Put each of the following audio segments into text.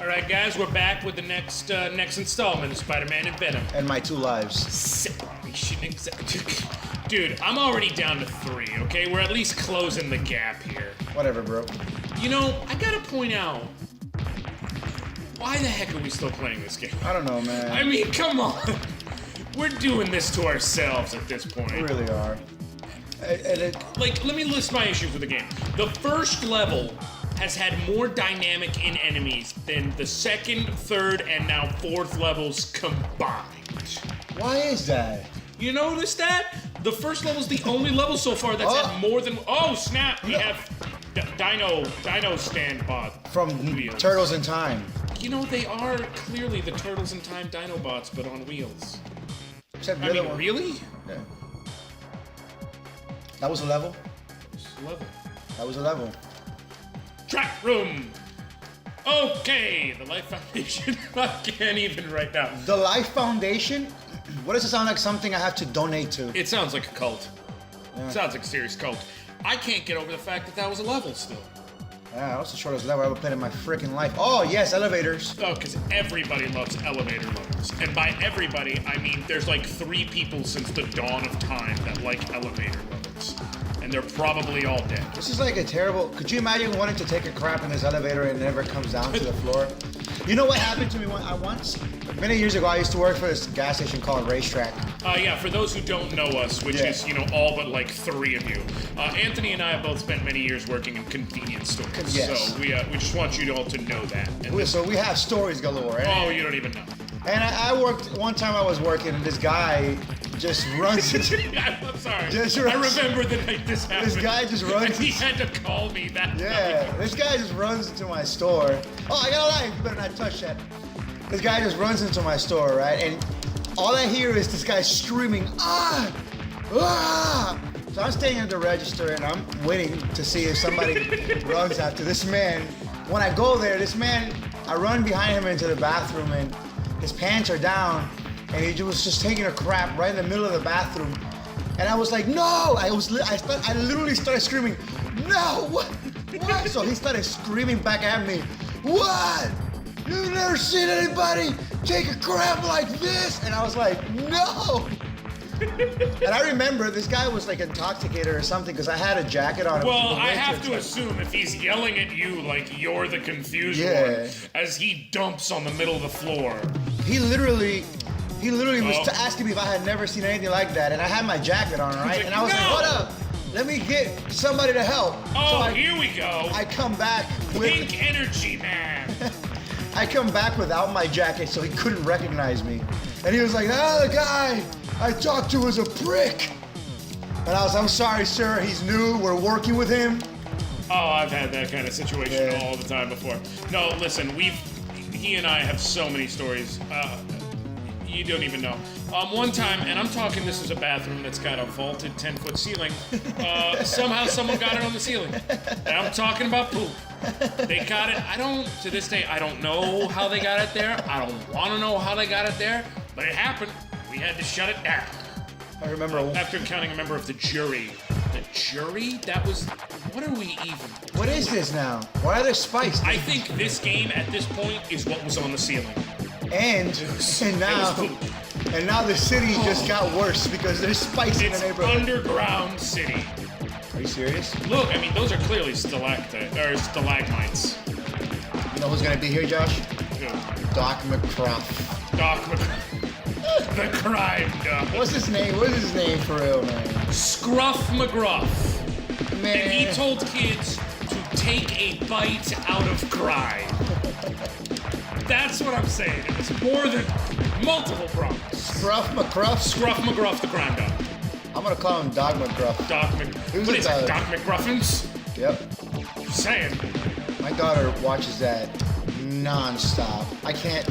Alright guys, we're back with the next installment of Spider-Man and Venom. And my 2 lives. Separation. Dude, I'm already down to 3, okay? We're at least closing the gap here. Whatever, bro. You know, I gotta point out, why the heck are we still playing this game? I don't know, man. I mean, come on. We're doing this to ourselves at this point. We really are. Like, let me list my issues with the game. The first level has had more dynamic in enemies than the second, third, and now fourth levels combined. Why is that? You notice that? The first level's the only level so far that's had more than... Oh, snap! We have Dino stand bot. From wheels. Turtles in Time. You know, they are clearly the Turtles in Time Dinobots, but on wheels. Except the I other mean, one. really? Yeah. That was a level? Level. That was a level. Trap room! Okay, the Life Foundation. I can't even right now. The Life Foundation? What does it sound like something I have to donate to? It sounds like a cult. Yeah. It sounds like a serious cult. I can't get over the fact that that was a level still. Yeah, that was the shortest level I ever played in my freaking life. Oh, yes, elevators. Oh, because everybody loves elevator levels. And by everybody, I mean there's like 3 people since the dawn of time that like elevator levels. And they're probably all dead. This is like a terrible... Could you imagine wanting to take a crap in this elevator and it never comes down to the floor? You know what happened to me once? Many years ago, I used to work for this gas station called Racetrack. Yeah, for those who don't know us, which is, you know, all but like 3 of you, Anthony and I have both spent many years working in convenience stores. Yes. So we just want you all to know that. And So we have stories galore, right? oh, you don't even know. And I worked, one time I was working, and this guy just runs into... I'm sorry. Just I runs- remember the night this happened. This guy just runs... And he had to call me that Yeah, night. this guy just runs into my store. Oh, I got a life, you better not touch that. This guy just runs into my store, right? And all I hear is this guy screaming, ah! Ah! So I'm staying at the register and I'm waiting to see if somebody runs after this man. When I go there, this man, I run behind him into the bathroom and his pants are down and he was just taking a crap right in the middle of the bathroom. And I was like, no! I literally started screaming, no! What? What? So he started screaming back at me, what? You've never seen anybody take a crap like this? And I was like, no! And I remember this guy was like intoxicated or something because I had a jacket on. Well, I have to assume if he's yelling at you like you're the confused one, as he dumps on the middle of the floor. He literally was asking me if I had never seen anything like that, and I had my jacket on, right? like, And I was like, what up? Let me get somebody to help. Oh, here we go. I come back with... Pink energy, man. I come back without my jacket so he couldn't recognize me. And he was like, the guy I talked to was a prick. And I was, I'm sorry, sir, he's new, we're working with him. Oh, I've had that kind of situation all the time before. No, listen, he and I have so many stories. You don't even know. One time, and I'm talking, this is a bathroom that's got a vaulted 10-foot ceiling. Somehow someone got it on the ceiling. And I'm talking about poop. They got it, to this day, I don't know how they got it there. I don't want to know how they got it there, but it happened. We had to shut it down. I remember. After counting a member of the jury. The jury? That was, what are we even What is this now? Why are there spikes? I think this game at this point is what was on the ceiling. And now the city just got worse because there's spikes in the It's neighborhood. underground city. Are you serious? Look, I mean, those are clearly stalagmites. You know who's gonna be here, Josh? Who? Doc McCruff. Doc McCruff. The crime dog. What's his name? What is his name for real, man? Scruff McGruff. Man. And he told kids to take a bite out of crime. That's what I'm saying. It was more than multiple problems. Scruff McCruff? Scruff McGruff, the crime dog. I'm gonna call him Doc McCruff. Who's What is it, it, Doc McGruffins? Yep. Just saying. My daughter watches that non-stop. I can't...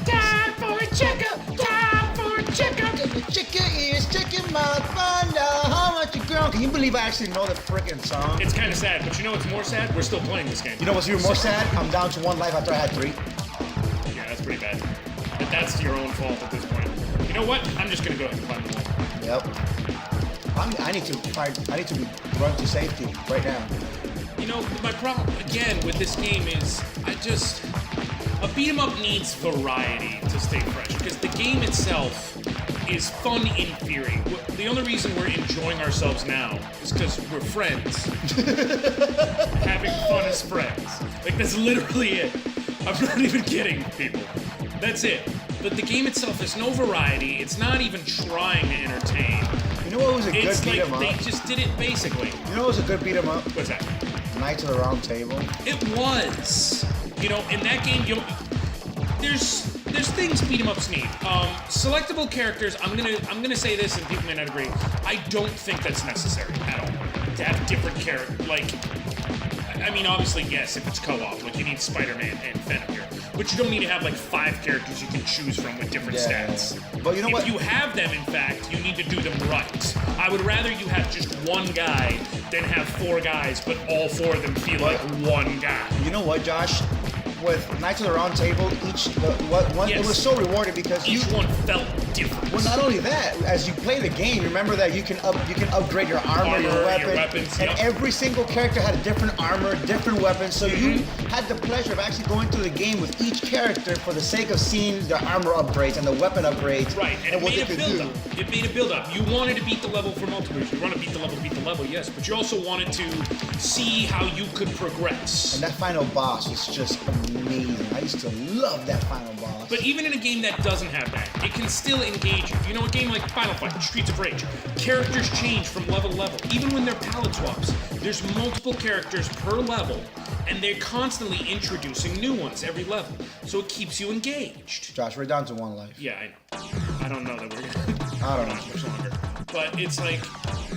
Time for a checkup! Time for a checkup! Check your ears, check your mouth, find out how much you grown. Can you believe I actually know the frickin' song? It's kind of sad, but you know what's more sad? We're still playing this game. You know what's even more sad? I'm down to 1 life after I had 3. Yeah, that's pretty bad. But that's your own fault at this point. You know what? I'm just gonna go ahead and climb the wall. Yep. I need to be run to safety right now. You know, my problem again with this game is A beat 'em up needs variety to stay fresh because the game itself is fun in theory. The only reason we're enjoying ourselves now is because we're friends. Having fun as friends. Like, that's literally it. I'm not even kidding, people. That's it. But the game itself has no variety. It's not even trying to entertain. You know what was a good It's beat like 'em up? they just did it basically. You know what was a good beat 'em up? What's that? Knights of the Round Table. It was. You know, in that game, there's things beat 'em ups need. Selectable characters. I'm gonna say this, and people may not agree. I don't think that's necessary at all. To have different characters, like, I mean, obviously, yes, if it's co-op, like you need Spiderman and Venom here, but you don't need to have like 5 characters you can choose from with different stats. But you know what? If you have them, in fact, you need to do them right. I would rather you have just one guy than have 4 guys, but all 4 of them feel like one guy. You know what, Josh? With Knights of the Round Table, it was so rewarding because each one felt different. Well, not only that, as you play the game, remember that you can upgrade your armor, your weapons, and every single character had a different armor, different weapons. So you had the pleasure of actually going through the game with each character for the sake of seeing their armor upgrades and the weapon upgrades. Right, and what it they made a could build-up. It made a build-up. You wanted to beat the level for multiplayer. You want to beat the level, yes, but you also wanted to see how you could progress. And that final boss was just amazing. I used to love that final boss. But even in a game that doesn't have that, it can still engage you. You know, a game like Final Fight, Streets of Rage, characters change from level to level. Even when they're palette swaps, there's multiple characters per level, and they're constantly introducing new ones every level. So it keeps you engaged. Josh, we're down to 1 life. Yeah, I know. I don't know that we're gonna I don't know. much longer. But it's like,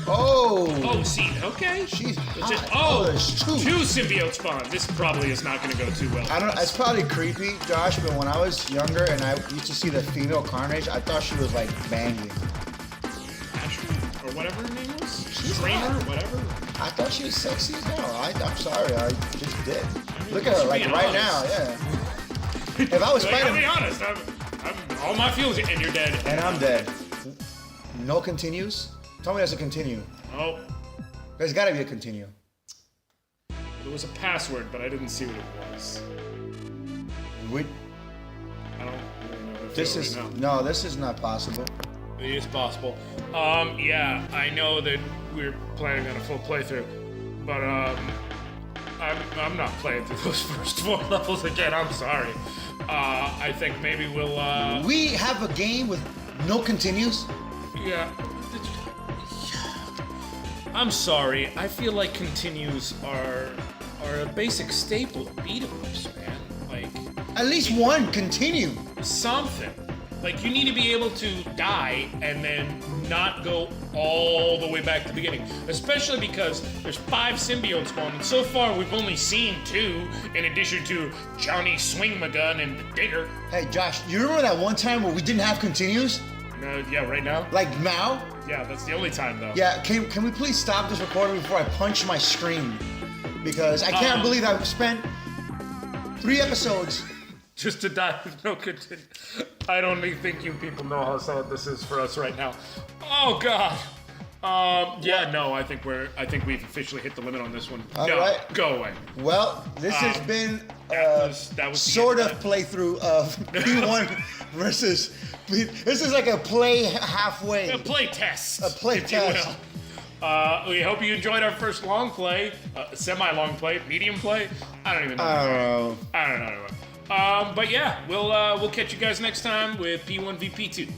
oh, see, okay. She's hot. Oh, there's 2. 2 symbiote spawn. This probably is not going to go too well. I don't know. It's probably creepy, Josh, but when I was younger and I used to see the female Carnage, I thought she was like banging. Ashley, or whatever her name was? She's Strainer, hot. whatever. I thought she was sexy as hell. I'm sorry, I just did. Look at Just her, like being right honest. now, yeah. If I was Like, I'll Spider-Man, be honest, I'm all my feelings, and you're dead. and I'm dead. No continues? Tell me there's a continue. Oh, There's gotta be a continue. there was a password, but I didn't see what it was. We, I don't really know. If this it is, right now. no, this is not possible. It is possible. Yeah, I know that we're planning on a full playthrough, but I'm not playing through those first 4 levels again. I'm sorry. I think maybe we'll. We have a game with no continues? Yeah. I'm sorry. I feel like continues are a basic staple of beat 'em ups, man. Like, At least one continue. something. Like, you need to be able to die and then not go all the way back to the beginning. Especially because there's 5 symbiotes spawned, and so far we've only seen 2, in addition to Johnny Swing-Ma-Gun and the Digger. Hey, Josh, you remember that one time where we didn't have continues? No, yeah, right now? Like now? Yeah, that's the only time, though. Yeah, can we please stop this recording before I punch my screen? Because I can't believe I've spent 3 episodes. Just to die with no continue. I don't even think you people know how sad this is for us right now. Oh God. Yeah, no, I think we've officially hit the limit on this one. All no, right. go away. Well, this has been that was the sort end of playthrough of P1 versus. This is like a play halfway. A play test. A play if you test. will. We hope you enjoyed our first long play, semi-long play, medium play. I don't even know. I don't know. But yeah, we'll catch you guys next time with P1vP2.